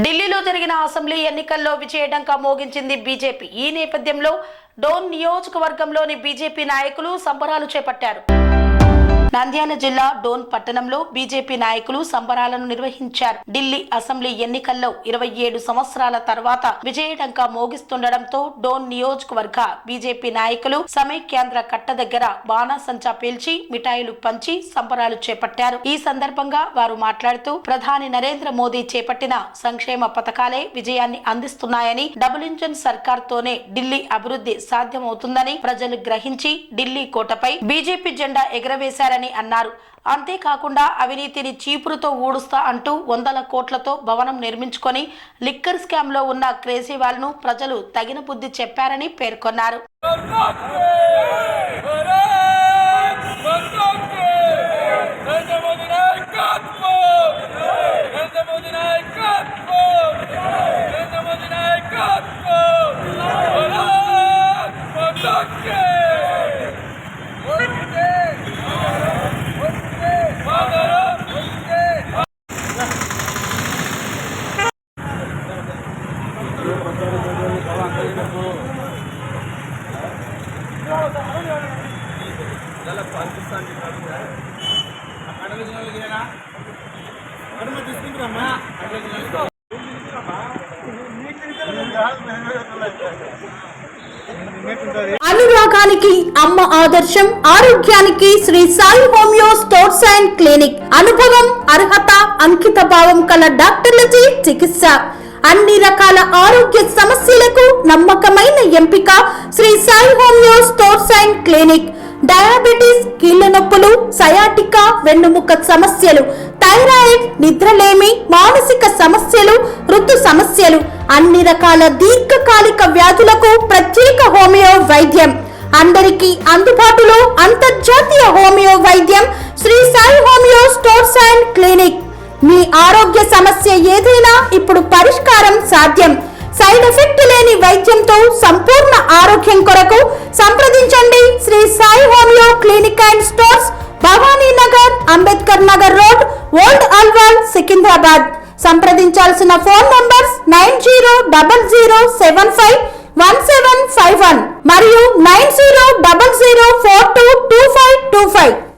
ఢిల్లీలో జరిగిన అసెంబ్లీ ఎన్నికల్లో విజయఢంకా మోగించింది బీజేపీ. ఈ నేపథ్యంలో డోన్ నియోజకవర్గంలోని బీజేపీ నాయకులు సంబరాలు చేపట్టారు. నంద్యాల జిల్లా డోన్ పట్టణంలో బీజేపీ నాయకులు సంబరాలను నిర్వహించారు. ఢిల్లీ అసెంబ్లీ ఎన్నికల్లో 27 సంవత్సరాల తర్వాత విజయఢంకా మోగిస్తుండటంతో డోన్ నియోజకవర్గ బీజేపీ నాయకులు సమైక్యాంధ్ర కట్ట దగ్గర బాణాసంచా పేల్చి మిఠాయిలు పంచి సంబరాలు చేపట్టారు. ఈ సందర్భంగా వారు మాట్లాడుతూ ప్రధాని నరేంద్ర మోదీ చేపట్టిన సంక్షేమ పథకాలే విజయాన్ని అందిస్తున్నాయని, డబుల్ ఇంజన్ సర్కార్ తోనే ఢిల్లీ అభివృద్ధి సాధ్యమవుతుందని ప్రజలు గ్రహించి ఢిల్లీ కోటపై బీజేపీ జెండా ఎగరవేశారని అన్నారు. అంతేకాకుండా అవినీతిని చీపురుతో ఊడుస్తా అంటూ 100 కోట్లతో భవనం నిర్మించుకొని లిక్కర్ స్కామ్ లో ఉన్న కేజ్రీవాల్ ను ప్రజలు తగిన బుద్ధి చెప్పారని పేర్కొన్నారు. అనురాగానికి అమ్మ ఆదర్శం, ఆరోగ్యానికి Shri Sai homeo stores and clinic. అనుభవం, అర్హత, అంకిత భావం కల డాక్టర్లచే చికిత్స. అన్ని రకాల ఆరోగ్య సమస్యలకు నమ్మకమైన ఎంపిక Shri Sai homeo stores and clinic. Diabetes, కీళ్ల నొప్పులు, సయాటికా, వెన్నుముక సమస్యలు, థైరాయిడ్, నిద్రలేమి, మానసిక సమస్యలు, ఋతు సమస్యలు, అన్ని రకాల దీర్ఘకాలిక వ్యాధులకు ప్రత్యేక హోమియో వైద్యం. అందరికీ అందుబాటులో అంతర్జాతీయ హోమియో వైద్యం Shri Sai homeo stores and clinic. మీ ఆరోగ్య సమస్య ఏదైనా ఇప్పుడు పరిష్కారం సాధ్యం. సైడ్ ఎఫెక్ట్ లేని వైద్యంతో సంపూర్ణ ఆరోగ్యం కొరకు సంప్రదించండి Shri Sai homeo clinic and stores, Bhavani Nagar, Ambedkar Nagar road, old Alwal, Secunderabad. సంప్రదించాల్సిన ఫోన్ నంబర్స్ 9000751751 మరియు 9000422525.